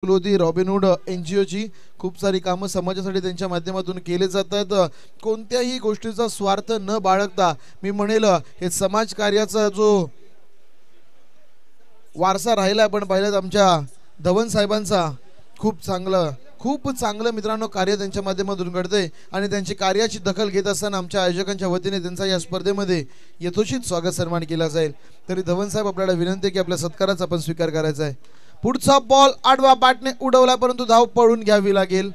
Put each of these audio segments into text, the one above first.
होती रॉबिनहूड NGOची खूप सारी कामं समाजासाठी त्यांच्या माध्यमातून केले जातात। कोणत्याही गोष्टीचा स्वार्थ न बाळगता मी म्हणेल हे समाज कार्याचा जो वारसा राहिला आपण पाहिलं आमच्या धवन साहेबांचा खूप चांगलं मित्रांनो कार्य त्यांच्या माध्यमातून घडते आणि त्यांची कार्याची दखल घेत असताना आमच्या आयोजकांच्या वतीने त्यांचा या स्पर्धेमध्ये यथोचित स्वागत सन्मान केला जाईल। तरी धवन साहेब आपल्याला विनंती आहे की आपल्या सत्काराचा आपण स्वीकार करायचा आहे। पुढचा बॉल आडवा बॅटने उडवला परंतु धाव पळून घ्यावी लागेल।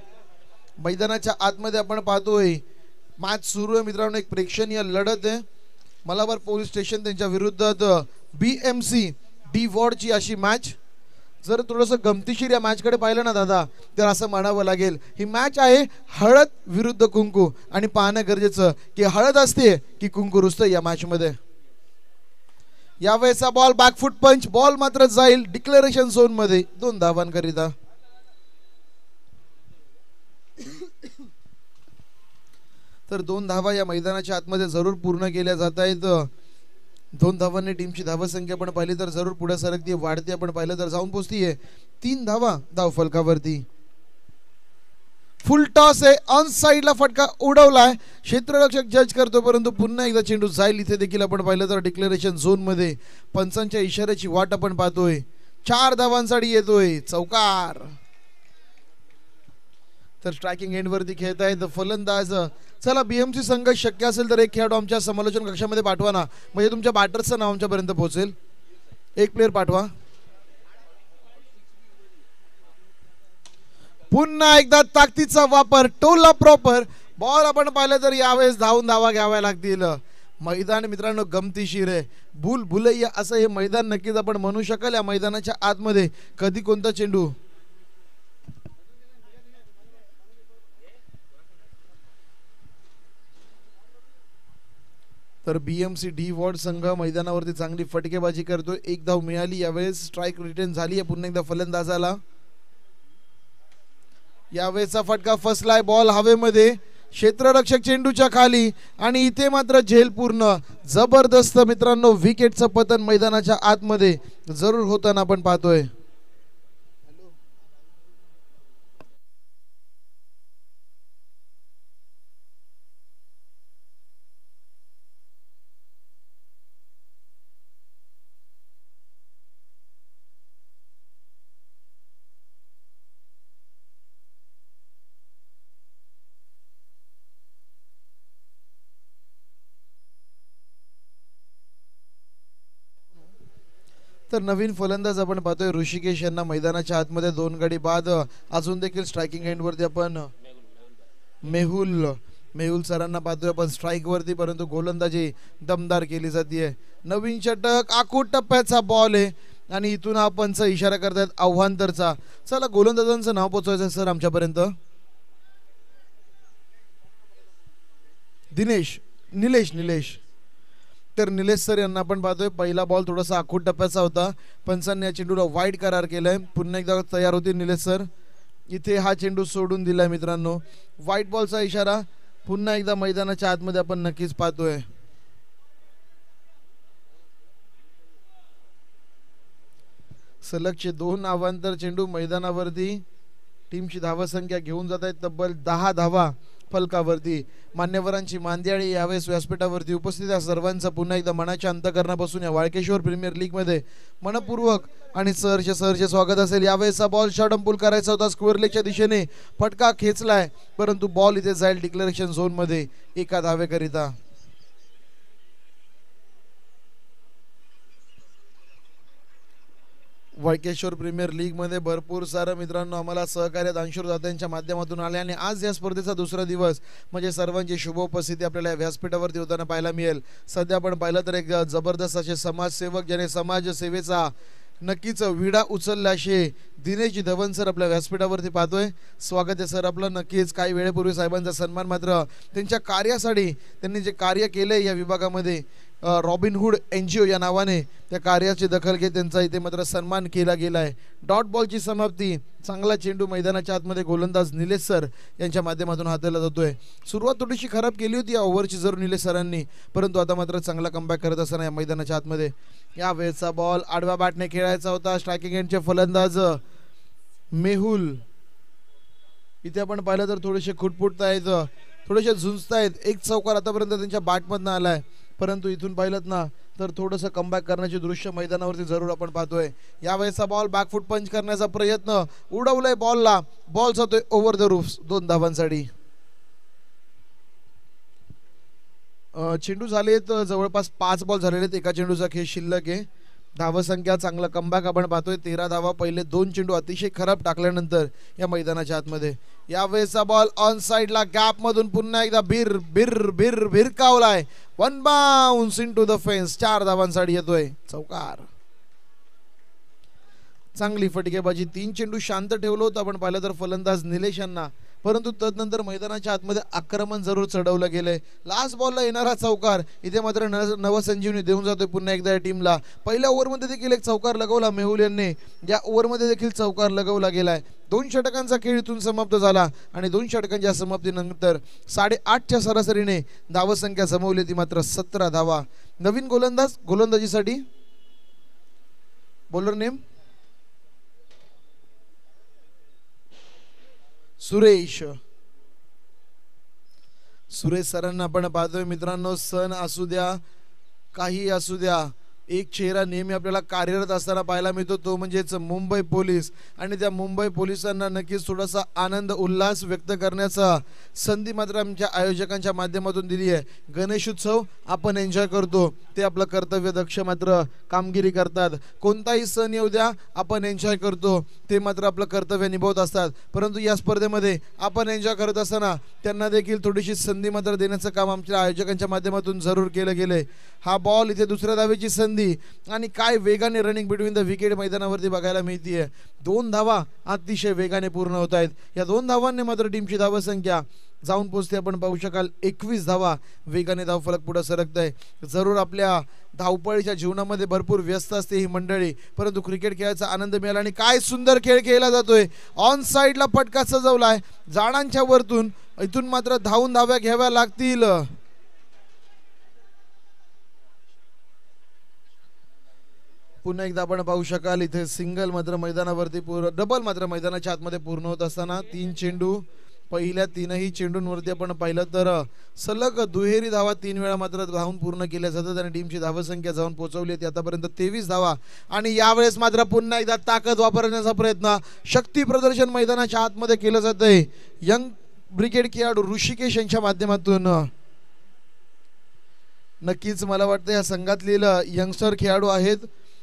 मैदानाच्या आतमध्ये आपण पाहतोय मॅच सुरू आहे मित्रांनो, एक प्रेक्षणीय लढत आहे। मलाबार पोलीस स्टेशन त्यांच्या विरुद्ध BMC डी वॉर्डची अशी मॅच। जर थोडंसं गमतीशीर या मॅच कडे पाहिलं ना दादा तर असं म्हणावं लागेल ही मॅच आहे हळद विरुद्ध कुंकू आणि पाहणं गरजेचं की हळद असते की कुंकू रुसतं या मॅच मध्ये। यावेळेचा बॉल बॅकफुट पंच, बॉल मात्र जाईल डिक्लेरेशन झोन मध्ये 2 धावांकरिता। तर 2 धावा या मैदानाच्या आतमध्ये जरूर पूर्ण केल्या जात आहेत। 2 धावांनी टीमची धावसंख्या पण पाहिली तर जरूर पुढे सरकते वाढते, आपण पाहिलं तर जाऊन पोहोचतीये 3 धावा धाव फलकावरती। फुल टॉस आहे, ऑन साइडला फटका उडवलाय, क्षेत्ररक्षक जज करतो परंतु पुन्हा एकदा चेंडू जाईल। इथे देखील आपण पाहिलं तर डिक्लेरेशन झोन मध्ये पंचांच्या इशाऱ्याची वाट आपण पाहतोय। 4 धावांसाठी येतोय चौकार। तर स्ट्रायकिंग एंड वरती खेळतायत फलंदाज। चला BMC संघ शक्य असेल तर एक खेळाडू आमच्या समालोचन कक्षामध्ये पाठवा ना, म्हणजे तुमच्या बॅटर्सचं नाव आमच्यापर्यंत पोहोचेल। एक प्लेयर पाठवा। पुन्हा एकदा ताकदीचा वापर, टोला प्रॉपर बॉल आपण पाहिलं तर यावेळेस धावा घ्याव्या लागतील। मैदान मित्रांनो गमतीशीर आहे, भूलभुलैया असं हे मैदान नक्कीच आपण म्हणू शकाल। या मैदानाच्या आतमध्ये कधी कोणता चेंडू तर BMC डी वॉर्ड संघ मैदानावरती चांगली फटकेबाजी करतोय। 1 धाव मिळाली, यावेळेस स्ट्राइक रिटर्न झाली आहे पुन्हा एकदा फलंदाजाला। यावेळेचा फटका फसलाय, बॉल हवेमध्ये, क्षेत्ररक्षक चेंडूच्या खाली आणि इथे मात्र झेल पूर्ण। जबरदस्त मित्रांनो विकेटचं पतन मैदानाच्या आतमध्ये जरूर होताना आपण पाहतोय। तर नवीन फलंदाज आपण पाहतोय ऋषिकेश यांना मैदानाच्या आतमध्ये 2 गडी बाद। अजून देखील स्ट्रायकिंग एंड वरती आपण मेहुल सरांना पाहतोय आपण स्ट्राइक वरती, परंतु गोलंदाजी दमदार केली जाते। नवीन षटक, आखूड टप्प्याचा बॉल आहे आणि इथून हा पंच इशारा करतात आव्हांतरचा। चला गोलंदाजांचं नाव पोहोचवायचं सर आमच्यापर्यंत। निलेश तर निलेश सर यांना आपण पाहतोय पहिला बॉल थोडासा आखूड टप्प्याचा होता, पंचांनी या चेंडूला वाईड करार केलाय। पुन्हा एकदा तयार होते निलेश सर, इथे हा चेंडू सोडून दिलाय मित्रांनो। व्हाईट बॉलचा इशारा पुन्हा एकदा मैदानाच्या आतमध्ये आपण नक्कीच पाहतोय। सलगचे 2 अवांतर चेंडू मैदानावरती टीमची धावसंख्या घेऊन जात आहेत तब्बल 10 धावा फलकावरती। मान्यवरांची मांदियाळी यावेळेस व्यासपीठावरती उपस्थित आहे। सर्वांचा पुन्हा एकदा मनाच्या अंतःकरणापासून या वाळकेश्वर प्रीमियर लीग मध्ये मनपूर्वक आणि सहर्ष स्वागत असेल। यावेळेसचा बॉल शॉर्टअंपुल करायचा होता, स्क्वेअर लेगच्या दिशेने फटका खेचलाय परंतु बॉल इथे जाईल डिक्लेरेशन झोन मध्ये 1 धावेकरिता। वाळकेश्वर प्रीमियर लीग मध्ये भरपूर सारं मित्रांनो आम्हाला सहकार्य दानशूर दात्यांच्या माध्यमातून आले आणि आज या स्पर्धेचा दुसरा दिवस म्हणजे सर्वांची शुभ उपस्थिती आपल्याला या व्यासपीठावरती होताना पाहायला मिळेल। सध्या आपण पाहिलं तर एक जबरदस्त असे समाजसेवक ज्याने समाजसेवेचा नक्कीच विडा उचलला असे दिनेश धवन सर आपल्या व्यासपीठावरती पाहतोय। स्वागत आहे सर आपलं। नक्कीच काही वेळेपूर्वी साहेबांचा सन्मान मात्र त्यांच्या कार्यासाठी त्यांनी जे कार्य केले या विभागामध्ये रॉबिनहूड NGO या नावाने त्या कार्याची दखल घेत त्यांचा इथे मात्र सन्मान केला गेलाय। डॉट बॉलची समाप्ती, चांगला चेंडू मैदानाच्या आतमध्ये गोलंदाज निलेश सर यांच्या माध्यमातून हाताळला जातोय। सुरुवात थोडीशी खराब केली होती या ओव्हरची जरूर निलेश सरांनी, परंतु आता मात्र चांगला कमबॅक करत असताना या मैदानाच्या आतमध्ये या वेळचा बॉल आडव्या बॅटने खेळायचा होता। स्ट्रायकिंग एंडचे फलंदाज मेहुल इथे आपण पाहिलं तर थोडेसे खुटफुटतायत, थोडेसे झुंजतायत. एक चौकार आतापर्यंत त्यांच्या बॅटमधनं आलाय, परंतु इथून पाहिलं ना तर थोडंसं कमबॅक करण्याचे दृश्य मैदानावरती जरूर आपण पाहतोय. यावेळेचा बॉल बॅकफूट पंच करण्याचा प्रयत्न, उडवलाय बॉलला, बॉल जातोय ओव्हर द रूफ 2 धावांसाठी. चेंडू झालेत जवळपास 5 बॉल झालेले आहेत, एका चेंडूचा खेळ शिल्लक आहे. धावसंख्या चांगला कमबॅक आपण पाहतोय, 13 धावा पहिले 2 चेंडू अतिशय खराब टाकल्यानंतर या मैदानाच्या आतमध्ये. यावेळेचा बॉल ऑन साइडला गॅप मधून पुन्हा एकदा बिर बिर बिर भिरकावलाय, 1 बाउन्स इनटू द फेन्स. 4 धावांसाठी येतोय चौकार. चांगली फटकेबाजी, 3 चेंडू शांत ठेवलं होतं आपण पाहिलं तर फलंदाज निलेश यांना, परंतु तदनंतर मैदानाच्या आतमध्ये आक्रमण जरूर चढवलं गेलंय. लास्ट बॉलला येणारा चौकार इथे मात्र नवसंजीवनी देऊन जातोय पुन्हा एकदा या टीमला. पहिल्या ओव्हरमध्ये देखील एक चौकार लगवला मेहुल यांनी, या ओव्हरमध्ये देखील चौकार लगवला गेलाय. 2 षटकांचा खेळ इथून समाप्त झाला आणि 2 षटकांच्या समाप्तीनंतर 8.5च्या सरासरीने धावसंख्या जमवली ती मात्र 17 धावा. नवीन गोलंदाज गोलंदाजीसाठी बॉलर नेम सुरेश सरांना आपण पाहतोय मित्रांनो. सण असू द्या काही असू द्या, एक चेहरा नेहमी आपल्याला कार्यरत असताना पाहायला मिळतो, तो म्हणजेच मुंबई पोलीस. आणि त्या मुंबई पोलिसांना नक्कीच थोडासा आनंद उल्हास व्यक्त करण्याचा संधी मात्र आमच्या आयोजकांच्या माध्यमातून दिली आहे. गणेशोत्सव आपण एन्जॉय करतो, ते आपलं कर्तव्य दक्ष मात्र कामगिरी करतात. कोणताही सण येऊ द्या आपण एन्जॉय करतो, ते मात्र आपलं कर्तव्य निभावत असतात. परंतु या स्पर्धेमध्ये आपण एन्जॉय करत असताना त्यांना देखील थोडीशी संधी मात्र देण्याचं काम आमच्या आयोजकांच्या माध्यमातून जरूर केलं गेलंय. हा बॉल इथे दुसऱ्या धावेची संधी आणि काय वेगाने रनिंग बिटवीन द विकेट मैदानावरती बघायला मिळतीये. 2 धावा अतिशय वेगाने पूर्ण होत आहेत. या 2 धावांनी मात्र टीमची धावसंख्या जाऊन पोहोचते आपण पाहू शकाल 21 धावा. वेगाने धावफलक पुढे सरकत आहे. जरूर आपल्या धावपळीच्या जीवनामध्ये भरपूर व्यस्त असते ही मंडळी, परंतु क्रिकेट खेळायचा आनंद मिळाला आणि काय सुंदर खेळ खेळला जातोय. ऑन साइडला फटका सजवलाय जाणांच्या वरतून, इथून मात्र धावून धाव्या घ्याव्या लागतील. पुन्हा एकदा आपण पाहू शकाल इथे सिंगल मात्र मैदानावरती डबल मात्र मैदानाच्या आतमध्ये पूर्ण होत असताना 3 चेंडू, पहिल्या 3ही चेंडूंवरती आपण पाहिलं तर सलग दुहेरी धावा 3 वेळा मात्र धावून पूर्ण केल्या जातात आणि टीमची धावसंख्या जाऊन पोहोचवली आहे आतापर्यंत 23 धावा. आणि यावेळेस मात्र पुन्हा एकदा ताकद वापरण्याचा प्रयत्न, शक्ती प्रदर्शन मैदानाच्या आतमध्ये केलं जातंय यंग ब्रिगेड खेळाडू ऋषिकेश यांच्या माध्यमातून. नक्कीच मला वाटतं या संघातले यंगस्टर खेळाडू आहेत,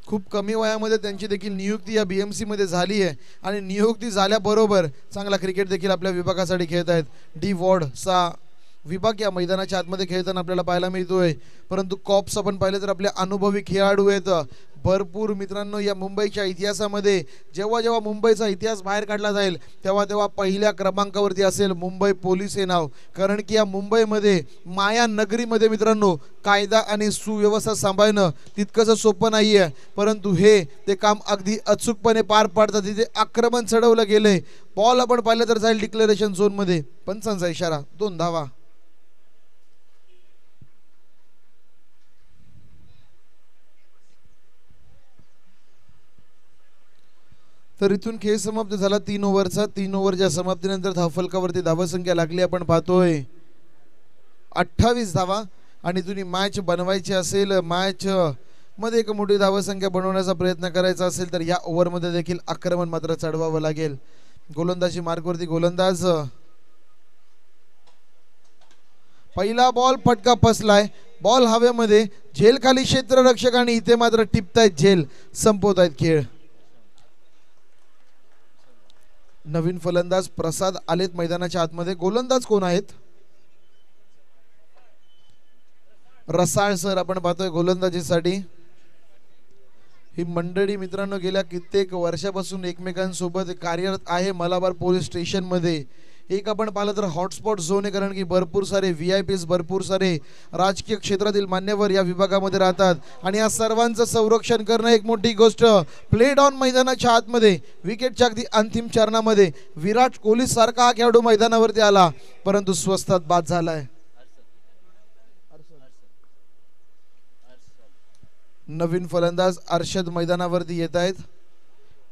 खूप कमी वयामध्ये त्यांची देखील नियुक्ती या BMC मध्ये झाली आहे आणि नियुक्ती झाल्याबरोबर चांगला क्रिकेट देखील आपल्या विभागासाठी खेळत आहेत. डी वॉर्डचा विभाग या मैदानाच्या आतमध्ये खेळताना आपल्याला पाहायला मिळतोय. परंतु कॉप्स आपण पाहिलं तर आपले अनुभवी खेळाडू आहेत भरपूर. मित्रांनो, या मुंबईच्या इतिहासामध्ये जेव्हा जेव्हा मुंबईचा इतिहास बाहेर काढला जाईल तेव्हा तेव्हा पहिल्या क्रमांकावरती असेल मुंबई पोलीस हे नाव. कारण की या मुंबईमध्ये माया नगरीमध्ये मित्रांनो कायदा आणि सुव्यवस्था सांभाळणं तितकंसं सोपं नाही आहे, परंतु हे ते काम अगदी अचूकपणे पार पाडतात. तिथे आक्रमण चढवलं गेलंय. बॉल आपण पाहिलं तर जाईल डिक्लेरेशन झोनमध्ये. पंचांचा इशारा, 2 धावा. तर इथून खेळ समाप्त झाला 3 ओव्हरचा. 3 ओव्हरच्या समाप्तीनंतर धावफलकावरती धावसंख्या लागली आपण पाहतोय 28 धावा. आणि तुम्ही मॅच बनवायची असेल, मॅच मध्ये एक मोठी धावसंख्या बनवण्याचा प्रयत्न करायचा असेल तर या ओव्हरमध्ये देखील आक्रमण मात्र चढवावं लागेल. गोलंदाजी मार्गवरती गोलंदाज, पहिला बॉल फटका फसलाय. बॉल हवेमध्ये, झेल खाली क्षेत्ररक्षक आणि इथे मात्र टिपतायत झेल, संपवतायत खेळ. नवीन फलंदाज प्रसाद आलेत मैदानाच्या आतमध्ये. गोलंदाज कोण आहेत? रसाळ सर आपण पाहतोय गोलंदाजीसाठी. ही मंडळी मित्रांनो गेल्या कित्येक वर्षापासून एकमेकांसोबत कार्यरत आहे मलाबार पोलीस स्टेशन मध्ये. एक आपण पाहिलं तर हॉटस्पॉट झोन आहे, कारण की भरपूर सारे VIPs, भरपूर सारे राजकीय क्षेत्रातील मान्यवर या विभागामध्ये राहतात आणि या सर्वांचं संरक्षण करणं एक मोठी गोष्ट. प्लेड ऑन मैदानाच्या आतमध्ये विकेटच्या अगदी अंतिम चरणामध्ये विराट कोहली सारखा हा खेळाडू मैदानावरती आला, परंतु स्वस्तात बाद झालाय. नवीन फलंदाज अर्शद मैदानावरती येत आहेत.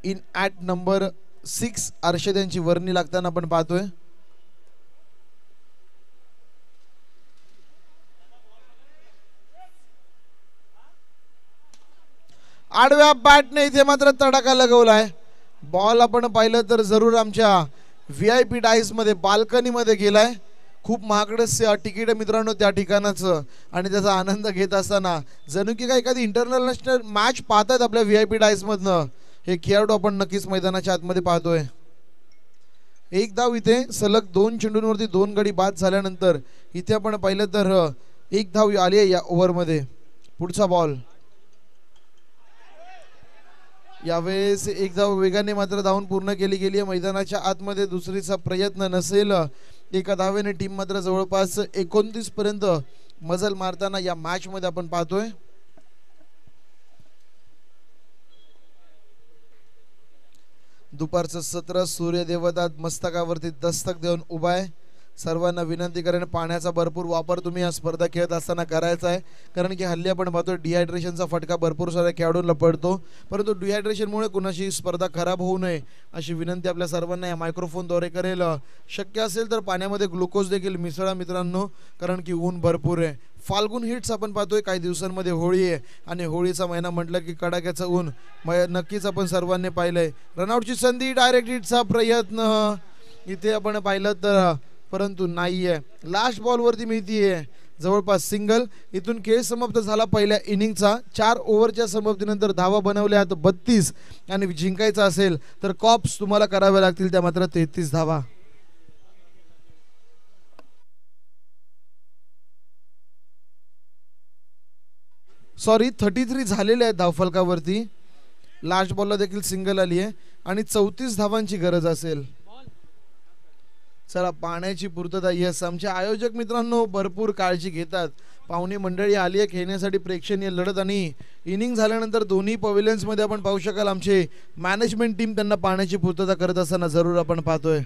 इन ॲट नंबर 6 अर्षद यांची वर्णी लागताना आपण पाहतोय. आडव्या बॅटने इथे मात्र तडाखा लगवलाय. बॉल आपण पाहिलं तर जरूर आमच्या VIP डाईस मध्ये बाल्कनी मध्ये गेलाय. खूप महागडे तिकीट मित्रांनो त्या ठिकाणाचं, आणि त्याचा आनंद घेत असताना जणू की काही एखादी इंटरनॅशनल मॅच पाहतात आपल्या VIP डाईस मधनं हे खेळाडू आपण नक्कीच मैदानाच्या आतमध्ये पाहतोय. एक धाव इथे सलग 2 चेंडूंवरती 2 गडी बाद झाल्यानंतर इथे आपण पाहिलं तर एक धाव आली आहे या ओव्हरमध्ये. पुढचा बॉल यावेळेस एक धाव वेगाने मात्र धावून पूर्ण केली गेली आहे. मैदानाच्या आतमध्ये दुसरीचा प्रयत्न नसेल. एका धावेने टीम मात्र जवळपास 29 पर्यंत मजल मारताना या मॅच मध्ये आपण पाहतोय. दुपारचं सत्र सूर्यदेवता मस्तकावरती दस्तक देऊन उभा आहे. सर्वांना विनंती करेन पाण्याचा भरपूर वापर तुम्ही या स्पर्धा खेळत असताना करायचा आहे, कारण की हल्ली आपण पाहतो डिहायड्रेशनचा फटका भरपूर साऱ्या खेळाडूंना पडतो. परंतु डिहायड्रेशनमुळे कुणाची स्पर्धा खराब होऊ नये अशी विनंती आपल्या सर्वांना या मायक्रोफोनद्वारे करेल. शक्य असेल तर पाण्यामध्ये ग्लुकोज देखील मिसळा मित्रांनो, कारण की ऊन भरपूर आहे. फाल्गुन हिट्स आपण पाहतोय काही दिवसांमध्ये होळी आहे, आणि होळीचा महिना म्हटलं की कडाक्याचं ऊन नक्कीच आपण सर्वांनी पाहिलंय. रनआउटची संधी, डायरेक्ट हिटचा प्रयत्न इथे आपण पाहिलं तर परंतु नाहीये. लास्ट बॉलवरती मिळतीये जवळपास सिंगल. इथून खेळ समाप्त झाला पहिल्या इनिंगचा. 4 ओव्हरच्या समाप्तीनंतर धावा बनवल्या आहेत 32, आणि जिंकायचं असेल तर कॉप्स तुम्हाला कराव्या लागतील त्या मात्र 33 धावा. सॉरी 33 झालेले आहेत धावफलकावरती. लास्ट बॉलला देखील सिंगल आली आहे आणि 34 धावांची गरज असेल. चला पाण्याची पूर्तता. यस, आमचे आयोजक मित्रांनो भरपूर काळजी घेतात. पाहुणे मंडळी आली आहे खेळण्यासाठी. प्रेक्षणीय लढत आणि इनिंग झाल्यानंतर दोन्ही पवेलियन्स मध्ये आपण पाहू शकाल आमचे मॅनेजमेंट टीम त्यांना पाण्याची पूर्तता करत असताना जरूर आपण पाहतोय.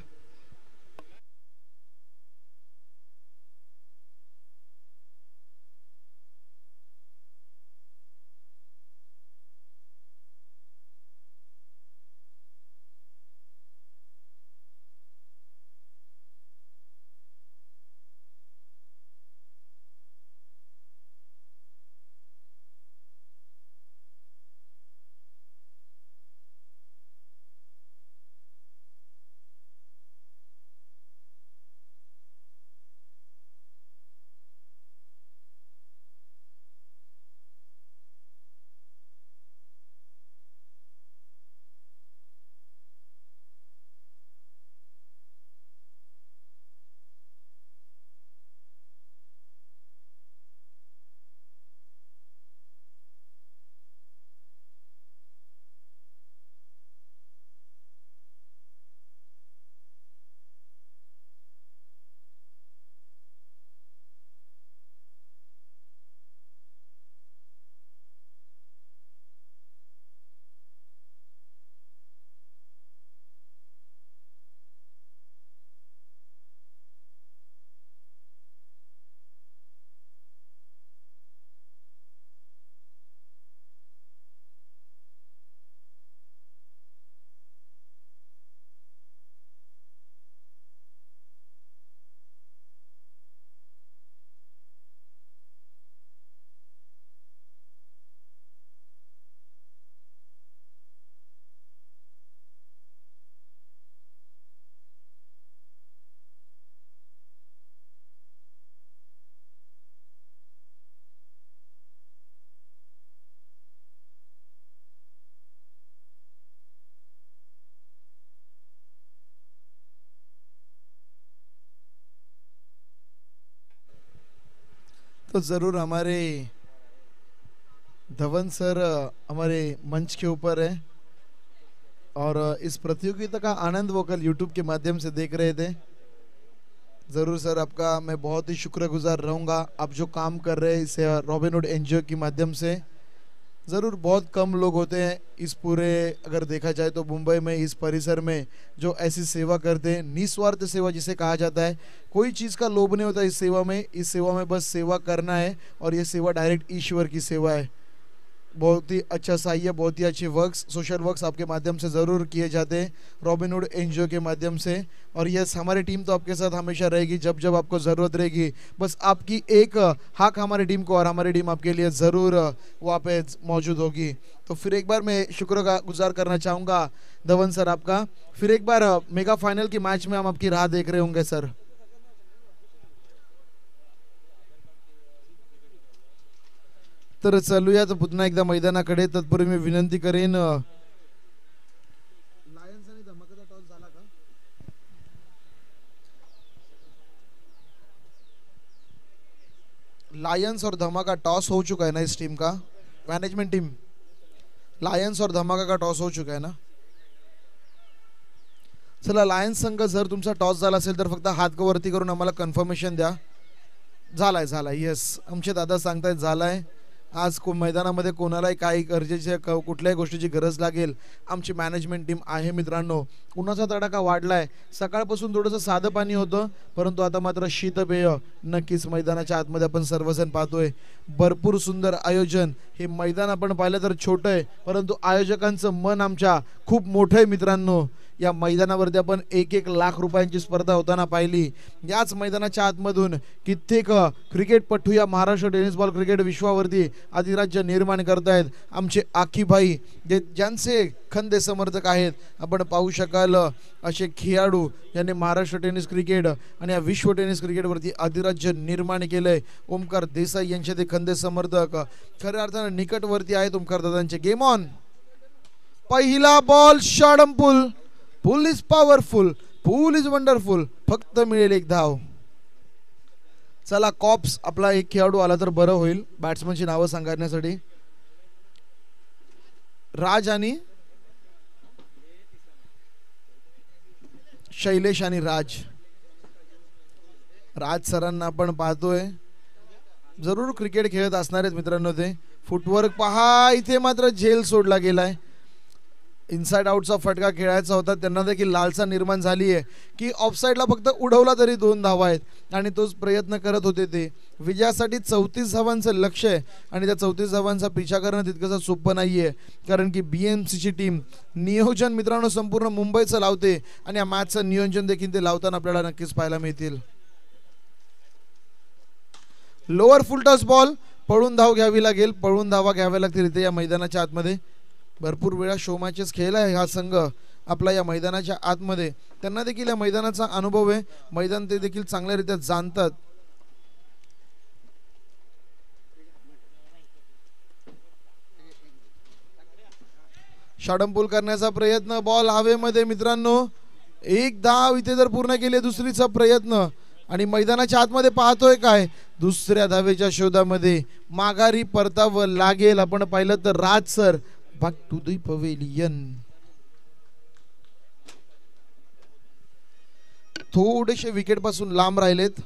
तो जरूर हमारे धवन सर हमारे मंच के ऊपर है और इस प्रतियोगिता का आनंद वो कल यूट्यूब के माध्यम से देख रहे थे। ज़रूर सर आपका मैं बहुत ही शुक्रगुजार रहूँगा। आप जो काम कर रहे हैं इस रॉबिनहुड एनजीओ के माध्यम से, ज़रूर बहुत कम लोग होते हैं इस पूरे अगर देखा जाए तो मुंबई में इस परिसर में जो ऐसी सेवा करते हैं, निस्वार्थ सेवा जिसे कहा जाता है। कोई चीज़ का लोभ नहीं होता इस सेवा में बस सेवा करना है और ये सेवा डायरेक्ट ईश्वर की सेवा है। बहुत ही अच्छा सही है, बहुत ही अच्छी वर्क्स, सोशल वर्क्स आपके माध्यम से ज़रूर किए जाते हैं रॉबिनहुड एनजीओ के माध्यम से। और यस, हमारी टीम तो आपके साथ हमेशा रहेगी, जब जब आपको ज़रूरत रहेगी बस आपकी एक हाक हमारी टीम को, और हमारी टीम आपके लिए ज़रूर वहाँ पे मौजूद होगी। तो फिर एक बार मैं शुक्रगुजार करना चाहूँगा धवन सर आपका। फिर एक बार मेगा फाइनल की मैच में हम आपकी राह देख रहे होंगे सर। तर चालूया तर पुन्हा एकदा मैदानाकडे। तत्पूर्वी मी विनंती करेन, लायन्स आणि धमाकाचा टॉस झाला का? लायंस और धमाका टॉस हो चुका है ना इस टीम का, मैनेजमेंट टीम? लायन्स और धमाका का टॉस हो चुका है ना? चला, लायन्स संघ जर तुमचा टॉस झाला असेल तर फक्त हात वरती करून आम्हाला कन्फर्मेशन द्या। झालाय झालाय, येस, आमचे दादा सांगतायत झालाय। आज मैदानामध्ये कोणालाही काही गरजेचे कुठल्याही गोष्टीची गरज लागेल, आमची मॅनेजमेंट टीम आहे मित्रांनो। उन्हाचा तडाखा वाढलाय, सकाळपासून थोडंसं साधं पाणी होतं, परंतु आता मात्र शीतपेय नक्कीच मैदानाच्या आतमध्ये आपण सर्वजण पाहतोय। भरपूर सुंदर आयोजन, हे मैदान आपण पाहिलं तर छोटं आहे, परंतु आयोजकांचं मन आमच्या खूप मोठं आहे मित्रांनो। या मैदानावरती आपण 1-1 लाख रुपयांची स्पर्धा होताना पाहिली। याच मैदानाच्या आतमधून कित्येक क्रिकेटपटू या महाराष्ट्र टेनिस बॉल क्रिकेट विश्वावरती अधिराज्य निर्माण करतायत आमचे आखीभाई, जे ज्यांचे खंदे समर्थक आहेत। आपण पाहू शकाल असे खेळाडू यांनी महाराष्ट्र टेनिस क्रिकेट आणि या विश्व टेनिस क्रिकेटवरती अधिराज्य निर्माण केलंय। ओमकार देसाई यांचे ते खंदे समर्थक खऱ्या अर्थाने निकटवरती आहेत ओमकार दादांचे। गेम ऑन, पहिला ball short pull, pull is powerful, pull is wonderful, फक्त मिळेल एक धाव। चला, कॉप्स आपला एक खेळाडू आला तर बरं होईल बॅट्समनची नावं सांगण्यासाठी। राज आणि शैलेश आणि राज, राज सरांना आपण पाहतोय जरूर क्रिकेट खेळत असणार आहेत मित्रांनो। ते फुटवर्क पहा, इथे मात्र झेल सोडला गेलाय। इनसाइड आउटचा फटका खेळायचा होता, त्यांना देखील लालसा निर्माण झाली आहे की ऑफसाईडला फक्त उडवला तरी 2 धावा आहेत आणि तोच प्रयत्न करत होते ते। विजयासाठी 34 धावांचं लक्ष आहे आणि त्या 34 धावांचा पिछा करणं तितकंसं सोपं नाहीये, कारण की बीएमसीची टीम नियोजन मित्रांनो संपूर्ण मुंबईचं लावते आणि या मॅचचं नियोजन देखील ते लावताना आपल्याला नक्कीच पाहायला मिळतील। लोअर फुल टॉस बॉल, पळून धाव घ्यावी लागेल, पळून धावा घ्याव्या लागतील इथे या मैदानाच्या आतमध्ये। भरपूर वेळा शो मॅचेस खेळला आहे हा संघ आपला या मैदानाच्या आतमध्ये, त्यांना देखील या मैदानाचा अनुभव आहे, मैदान ते देखील चांगल्यारीत्या जाणतात। शॉर्टपुल करण्याचा प्रयत्न, बॉल हवेमध्ये मित्रांनो, एक धाव इथे जर पूर्ण केली, दुसरीचा प्रयत्न आणि मैदानाच्या आतमध्ये पाहतोय काय, दुसऱ्या धावेच्या शोधामध्ये माघारी परतावं लागेल। आपण पाहिलं तर Raj sir back to the pavilion, थोडेसे विकेट पासून लांब राहिलेत।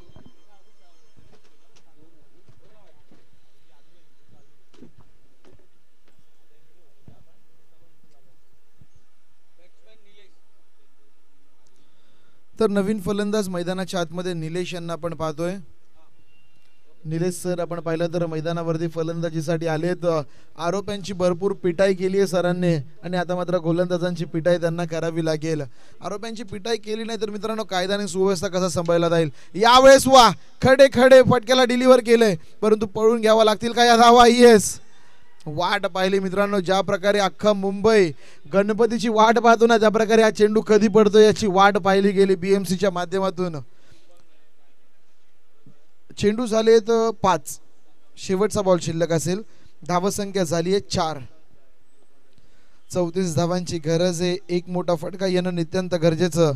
तर नवीन फलंदाज मैदानाच्या आतमध्ये निलेश यांना आपण पाहतोय। निलेश सर आपण पाहिलं तर मैदानावरती फलंदाजीसाठी आलेत। आरोप्यांची भरपूर पिटाई केली आहे सरांनी आणि आता मात्र गोलंदाजांची पिटाई त्यांना करावी लागेल। आरोप्यांची पिटाई केली नाही तर मित्रांनो कायदा आणि सुव्यवस्था कसा सांभाळला जाईल। यावेळेस वा, खडे खडे फटक्याला डिलिव्हर केलंय, परंतु पळून घ्यावा लागतील का या धावा? येस, वाट पाहिली मित्रांनो, ज्या प्रकारे अख्खा मुंबई गणपतीची वाट पाहतो ना, ज्या प्रकारे हा चेंडू कधी पडतो याची वाट पाहिली गेली बीएमसीच्या माध्यमातून। चेंडू झालेत 5, शेवटचा बॉल शिल्लक असेल, धावसंख्या झाली आहे 4। 34 धावांची गरज आहे, एक मोठा फटका येणं नित्यंत गरजेचं।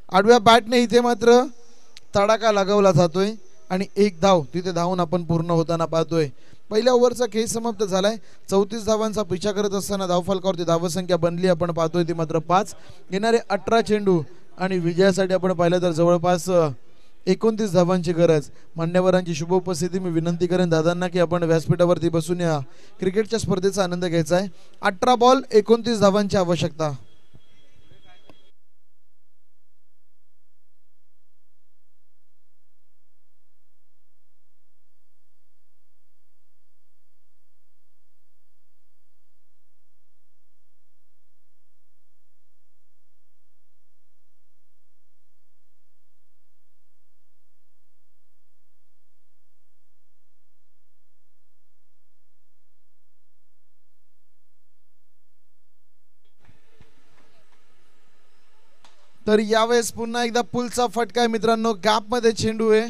आडव्या बॅटने इथे मात्र तडाखा लगावला जातोय आणि एक धाव तिथे धावून आपण पूर्ण होताना पाहतोय। पहिल्या ओव्हरचा खेळ समाप्त झालाय, 34 धावांचा पिछा करत असताना धावफलकावरती धावसंख्या बनली आपण पाहतोय ती मात्र 5। येणारे 18 चेंडू आणि विजयासाठी आपण पाहिलं तर जवळपास 29 धावांची गरज। मान्यवरांची शुभ उपस्थिती, मी विनंती करेन दादांना की आपण व्यासपीठावरती बसून या क्रिकेटच्या स्पर्धेचा आनंद घ्यायचा आहे। 18 बॉल 29 धावांची आवश्यकता। तर यावेळेस पुन्हा एकदा पुलचा फटका आहे मित्रांनो, गॅप मध्ये चेंडू आहे,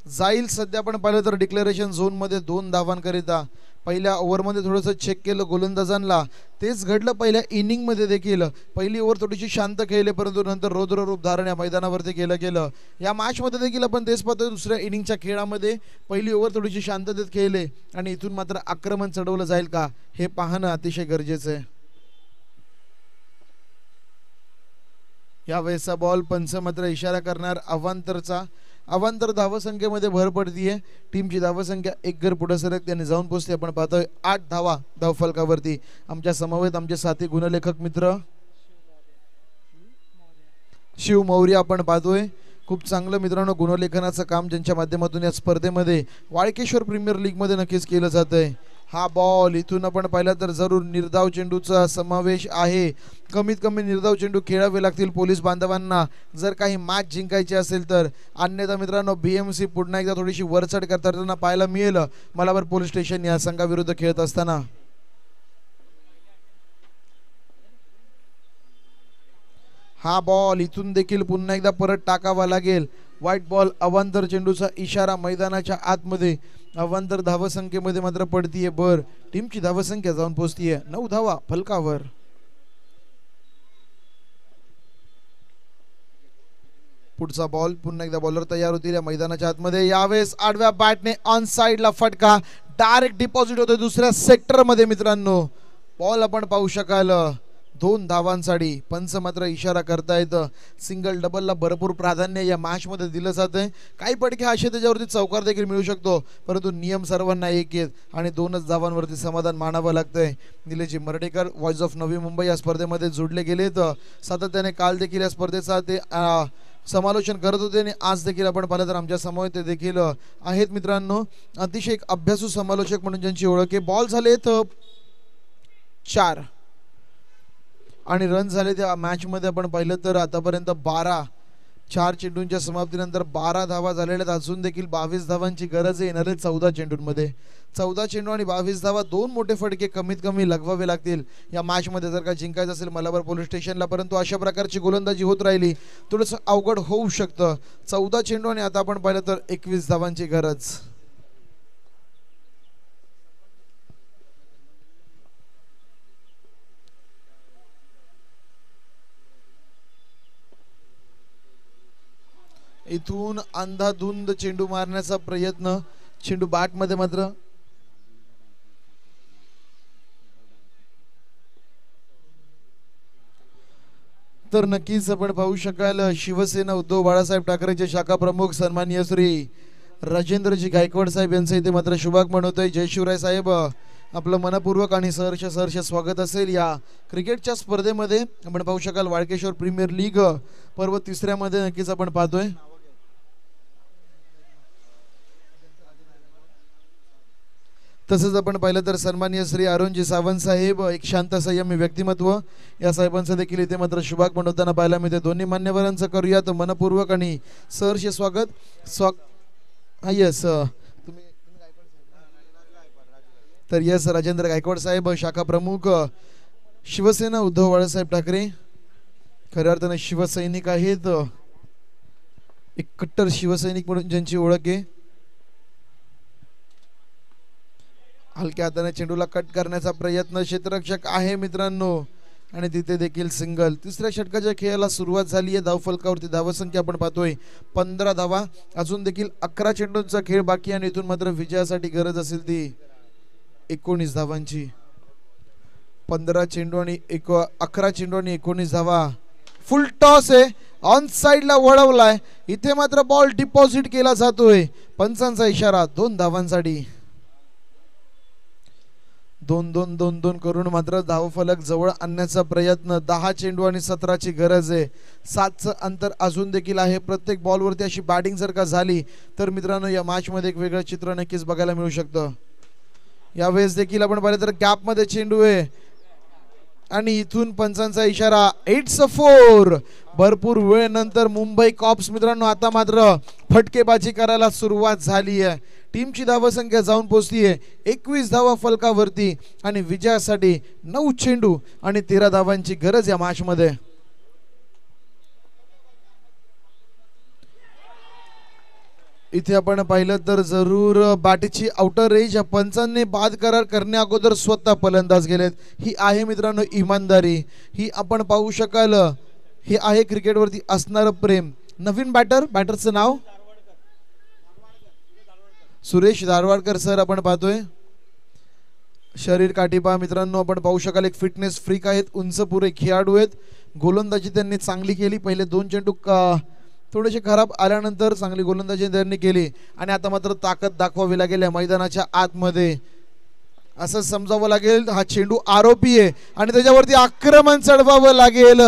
जाईल सध्या आपण पाहिलं तर डिक्लेरेशन झोन मध्ये 2 धावांकरिता. पहिल्या ओव्हरमध्ये थोडंसं चेक केलं गोलंदाजांना, तेच घडलं पहिल्या इनिंगमध्ये देखील. पहिली ओव्हर थोडीशी शांत खेळली, परंतु नंतर रौद्र रूप धारण या मैदानावरती गेलं. या मॅचमध्ये देखील आपण तेच पाहतोय, दुसऱ्या इनिंगच्या खेळामध्ये पहिली ओव्हर थोडीशी शांततेत खेळले आणि इथून मात्र आक्रमण चढवलं जाईल का हे पाहणं अतिशय गरजेचं आहे. यावेळेसचा बॉल पंच मात्र इशारा करणार अवांतरचा. अवांतर धावसंख्येमध्ये भर पडतीये, टीमची धावसंख्या 1 गड पुढे सरक त्याने जाऊन पोहोचते. आपण पाहतोय 8 धावा धावफलकावरती. आमच्या समवेत आमचे साथी गुणलेखक मित्र शिव मौर्य आपण पाहतोय. खूप चांगलं मित्रांनो गुणलेखनाचं काम ज्यांच्या माध्यमातून या स्पर्धेमध्ये वाळकेश्वर प्रीमियर लीग मध्ये नक्कीच केलं जातंय. हा बॉल इथून आपण पाहिला तर जरूर निर्धाव चेंडूचा समावेश आहे. कमीत कमी निर्धाव चेंडू खेळावे लागतील पोलीस बांधवांना जर काही मॅच जिंकायची असेल तर. अन्यथा मित्रांनो BMC पुन्हा एकदा थोडीशी वरचढ करताना पाहायला मिळेल मलावर पोलीस स्टेशन या संघाविरुद्ध खेळत असताना. हा बॉल इथून देखील पुन्हा एकदा परत टाकावा लागेल. व्हाईट बॉल अवांतर चेंडूचा इशारा मैदानाच्या आतमध्ये. अवांतर धावसंख्येमध्ये मात्र पडतीये भर. टीमची धावसंख्या जाऊन पोहोचतीये 9 धावा फलकावर. पुढचा बॉल पुन्हा एकदा बॉलर तयार होतील या मैदानाच्या आतमध्ये. यावेळेस आडव्या बॅटने ऑन साइडला फटका डायरेक्ट डिपॉझिट होतोय दुसऱ्या सेक्टर मध्ये मित्रांनो. बॉल आपण पाहू शकाल 2 धावांसाठी. पंच मात्र इशारा करतायत सिंगल डबलला भरपूर प्राधान्य या मॅच मध्ये दिलं जातंय. काही पडके असे त्याच्यावरती चौकार देखील मिळू शकतो, परंतु नियम सर्वांना एक आहेत आणि 2च धावांवरती समाधान मानावं लागतंय. निलेश मर्डेकर व्हॉइस ऑफ नवी मुंबई या स्पर्धेमध्ये जोडले गेलेत. सातत्याने काल देखील या स्पर्धेचा ते समालोचन करत होते आणि आज देखील आपण पाहिलं तर आमच्या समोर ते देखील आहेत मित्रांनो. अतिशय एक अभ्यासू समालोचक म्हणून ज्यांची ओळख आहे. बॉल झालेत 4 आणि रन झाले त्या मॅच मध्ये आपण पाहिलं तर आतापर्यंत 12. 4 चेंडूंच्या समाप्तीनंतर 12 धावा झालेल्या. अजून देखील 22 धावांची गरज आहे येणारे 14 चेंडूंमध्ये. 14 चेंडू आणि 22 धावा, 2 मोठे फटके कमीत कमी लगवावे लागतील या मॅच मध्ये जर का जिंकायचं असेल मलाबार पोलीस स्टेशनला. परंतु अशा प्रकारची गोलंदाजी होत राहिली थोडंसं अवघड होऊ शकतं. 14 चेंडू आणि आता आपण पाहिलं तर 21 धावांची गरज. इथून अंधाधुंद चेंडू मारण्याचा प्रयत्न. चेंडू बॅट मध्ये मात्र तर नक्कीच आपण पाहू शकाल शिवसेना उद्धव बाळासाहेब ठाकरेचे शाखा प्रमुख सन्माननीय श्री राजेंद्रजी गायकवाड साहेब यांचं इथे मात्र शुभागमन होतंय. जय शिवराय साहेब, आपलं मनपूर्वक आणि सहर्ष स्वागत असेल या क्रिकेटच्या स्पर्धेमध्ये. आपण पाहू शकाल वाळकेश्वर प्रीमियर लीग पर्व 3ऱ्या मध्ये नक्कीच आपण पाहतोय. तसंच आपण पाहिलं तर सन्माननीय श्री अरुणजी सावंत साहेब, एक शांत संयमी व्यक्तिमत्व, या साहेबांचं देखील इथे मात्र शुभागमन होताना पाहायला मिळते. दोन्ही मान्यवरांचं करूयात मनपूर्वक आणि सहर्ष स्वागत. यस तर यस राजेंद्र गायकवाड साहेब शाखा प्रमुख शिवसेना उद्धव बाळासाहेब ठाकरे. खऱ्या अर्थाने शिवसैनिक आहेत, एक कट्टर शिवसैनिक म्हणून ज्यांची ओळख आहे. हलक्या हाताने चेंडूला कट करण्याचा प्रयत्न क्षेत्ररक्षक आहे मित्रांनो आणि तिथे देखील सिंगल. 3ऱ्या षटकाच्या खेळाला सुरुवात झाली आहे. धावफलकावरती धावसंख्या आपण पाहतोय 15 धावा. अजून देखील 11 चेंडूंचा खेळ बाकी आणि इथून मात्र विजयासाठी गरज असेल ती 19 धावांची. 15 चेंडू आणि 11 चेंडू आणि 19 धावा. फुल टॉस आहे, ऑन साइडला वळवलाय. इथे मात्र बॉल डिपॉझिट केला जातोय. पंचांचा इशारा 2 धावांसाठी. 2-2-2-2 करून मात्र धावफलक जवळ आणण्याचा प्रयत्न. 10 चेंडू आणि 17ची गरज आहे. 7चं अंतर अजून देखील आहे. प्रत्येक बॉलवरती अशी बॅटिंग जर का झाली तर मित्रांनो या मॅच मध्ये एक वेगळं चित्र नक्कीच बघायला मिळू शकतं. यावेळेस देखील आपण पाहिलं तर गॅप मध्ये चेंडू आहे आणि इथून पंचांचा इशारा. 8-4. भरपूर वेळेनंतर मुंबई कॉप्स मित्रांनो आता मात्र फटकेबाजी करायला सुरुवात झाली आहे. टीमची धावसंख्या जाऊन पोहोचतीये 21 धावा फलकावरती आणि विजयासाठी 9 चेंडू आणि 13 धावांची गरज या मॅच मध्ये. इथे आपण पाहिलं तर जरूर बॅटची आउटर रेंज या पंचांनी बाद करार करण्या अगोदर स्वतः फलंदाज गेलेत. ही आहे मित्रांनो इमानदारी, ही आपण पाहू शकाल. हे आहे क्रिकेटवरती असणारं प्रेम. नवीन बॅटरचं नाव सुरेश दारवाडकर सर आपण पाहतोय. शरीर काठी पहा मित्रांनो, आपण पाहू शकाल एक फिटनेस फ्रीक आहेत, उंच पुरे खेळाडू आहेत. गोलंदाजी त्यांनी चांगली केली. पहिले 2 चेंडू थोडेसे खराब आल्यानंतर चांगली गोलंदाजी त्यांनी केली आणि आता मात्र ताकद दाखवावी लागेल या मैदानाच्या आतमध्ये. असं समजावं लागेल हा चेंडू आरोपी आहे आणि त्याच्यावरती आक्रमण चढवावं लागेल.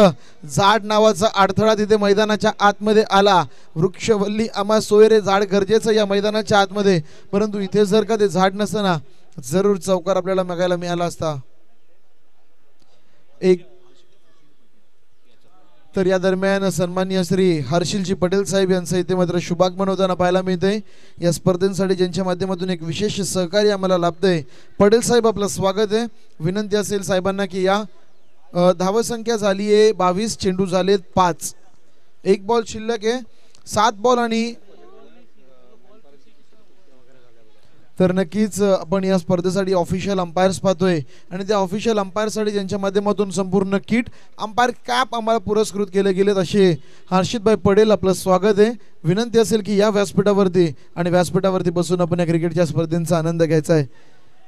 झाड नावाचा अडथळा तिथे मैदानाच्या आतमध्ये आला. वृक्षवल्ली आम्हा सोयरे झाड गरजेचं या मैदानाच्या आतमध्ये, परंतु इथे जर का ते झाड नसतं ना जरूर चौकार आपल्याला बघायला मिळाला असता. एक तर या दरम्यान सन्माननीय श्री हर्षिलजी पटेल साहेब यांचं इथे मात्र शुभागमन होताना पाहायला मिळते. या स्पर्धेसाठी ज्यांच्या माध्यमातून एक विशेष सहकार्य आम्हाला लाभतंय. पटेल साहेब आपलं स्वागत आहे. विनंती असेल साहेबांना की या धावसंख्या झाली आहे 22, चेंडू झालेत 5, 1 बॉल शिल्लक आहे, 7 बॉल आणि तर नक्कीच आपण या स्पर्धेसाठी ऑफिशियल अंपायर्स पाहतोय आणि त्या ऑफिशियल अंपायरसाठी ज्यांच्या माध्यमातून संपूर्ण किट अंपायर कॅप आम्हाला पुरस्कृत केले गेलेत असे हर्षितभाई पटेल आपलं स्वागत आहे. विनंती असेल की या व्यासपीठावरती आणि व्यासपीठावरती बसून आपण या क्रिकेटच्या स्पर्धेचा आनंद घ्यायचा आहे.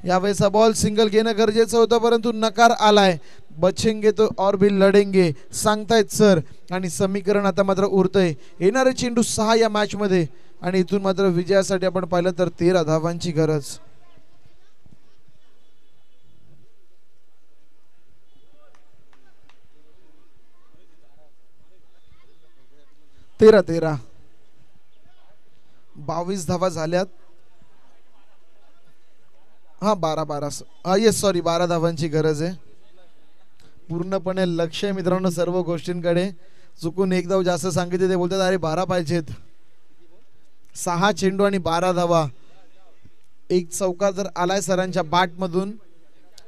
यावेळेचा बॉल सिंगल घेणं गरजेचं होतं परंतु नकार आलाय. बचेंगे तो और भी लढेंगे सांगतायत सर आणि समीकरण आता मात्र उरतंय. येणारे चेंडू 6 या मॅच मध्ये आणि इथून मात्र विजयासाठी आपण पाहिलं तर 13 धावांची गरज. तेरा 22 धावा झाल्यात. हा 12 येस सॉरी 12 धावांची गरज आहे. पूर्णपणे लक्ष आहे मित्रांनो सर्व गोष्टींकडे. चुकून एक धाव जास्त सांगितले ते बोलतात अरे 12 पाहिजेत. 6 चेंडू आणि 12 धावा. एक चौका जर आलाय सरांच्या बॅट मधून.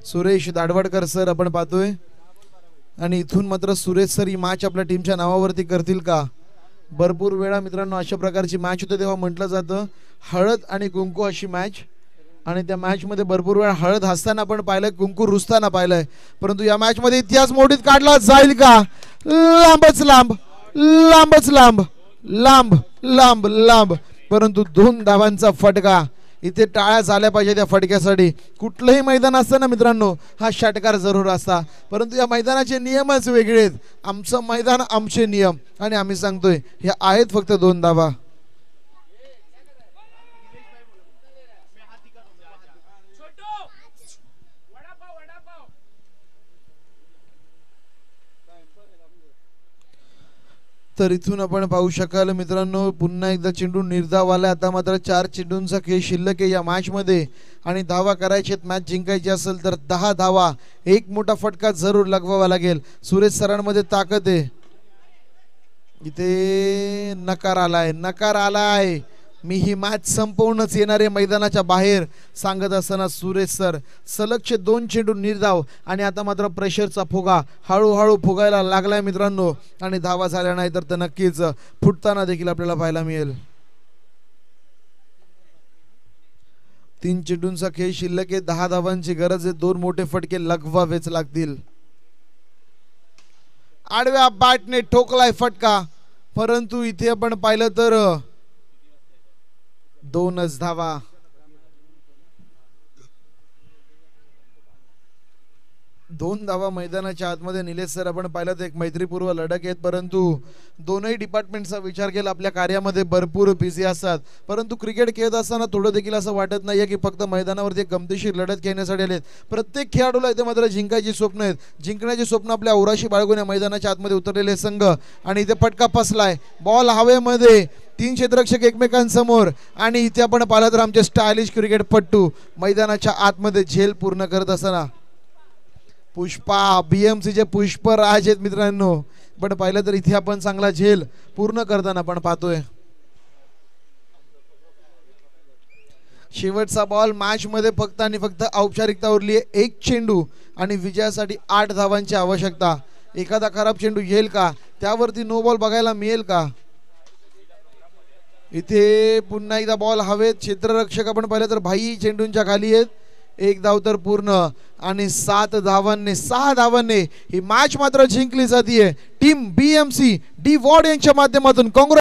सुरेश दाडवडकर सर आपण पाहतोय आणि इथून मात्र सुरेश सर ही मॅच आपल्या टीमच्या नावावरती करतील का. भरपूर वेळा मित्रांनो अशा प्रकारची मॅच होते तेव्हा म्हटलं जातं हळद आणि कुंकू अशी मॅच आणि त्या मॅच मध्ये भरपूर वेळा हळद हसताना आपण पाहिलंय, कुंकू रुसताना पाहिलंय, परंतु या मॅच मध्ये इतिहास मोडीत काढला जाईल का. लांबच लांब लांबच लांब लांब लांब लांब परंतु 2 धावांचा फटका. इथे टाळ्या झाल्या पाहिजे त्या फटक्यासाठी. कुठलंही मैदान असतं ना मित्रांनो हा षटकार जरूर असता, परंतु या मैदानाचे नियमच वेगळे आहेत. आमचं मैदान आमचे नियम आणि आम्ही सांगतोय हे आहेत फक्त 2 धावा. तर इथून आपण पाहू शकाल मित्रांनो पुन्हा एकदा चेंडू निर्धाव आला. आता मात्र 4 चेंडूंचा खेळ शिल्लक आहे या मॅच मध्ये आणि धावा करायचे मॅच जिंकायची असेल तर 10 धावा. एक मोठा फटका जरूर लगवावा लागेल. सुरेश सरांमध्ये ताकद आहे. इथे नकार आलाय. मी ही मॅच संपवूनच येणारे मैदानाच्या बाहेर सांगत असताना सुरेश सर सलगचे 2 चेंडू निर्धाव आणि आता मात्र प्रेशरचा फुगा हळूहळू फुगायला लागलाय मित्रांनो आणि धावा झाल्या नाही तर नक्कीच फुटताना देखील आपल्याला पाहायला मिळेल. 3 चेंडूंचा खेळ शिल्लक आहे. 10 धावांची गरज आहे. 2 मोठे फटके लगवावेच लागतील. आडव्या बॅटने ठोकलाय फटका परंतु इथे आपण पाहिलं तर 2च धावा. दोन धावा मैदानाच्या आतमध्ये. निलेश सर आपण पाहिलं तर एक मैत्रीपूर्व लढत आहेत परंतु दोनही डिपार्टमेंटचा विचार केला आपल्या कार्यामध्ये भरपूर बिझी असतात, परंतु क्रिकेट खेळत असताना थोडं देखील असं वाटत नाहीये की फक्त मैदानावरती एक गमतीशीर लढत खेळण्यासाठी आलेत. प्रत्येक खेळाडूला इथे मात्र जिंकायची स्वप्न आहेत. जिंकण्याची स्वप्न आपल्या औराशी बाळगून या मैदानाच्या आतमध्ये उतरलेले संघ आणि इथे फटका फसलाय. बॉल हवेमध्ये. 3 क्षेत्ररक्षक एकमेकांसमोर आणि इथे आपण पाहिलं तर आमचे स्टायलिश क्रिकेटपटू मैदानाच्या आतमध्ये झेल पूर्ण करत असताना पुष्पा बीएमसीचे पुष्पराज आहेत मित्रांनो. पण पाहिलं तर इथे आपण चांगला झेल पूर्ण करताना आपण पाहतोय. शेवटचा बॉल मॅच मध्ये फक्त आणि फक्त औपचारिकता उरली आहे. 1 चेंडू आणि विजयासाठी 8 धावांची आवश्यकता. एखादा खराब चेंडू येईल का, त्यावरती नो बॉल बघायला मिळेल का. इथे पुन्हा एकदा बॉल हवेत. क्षेत्ररक्षक आपण पाहिलं तर भाई चेंडूंच्या खाली आहेत. एक धाव तर पूर्ण आणि 6 धावांनी ही मॅच मात्र जिंकली जाते टीम BMC डी वॉर्ड यांच्या माध्यमातून.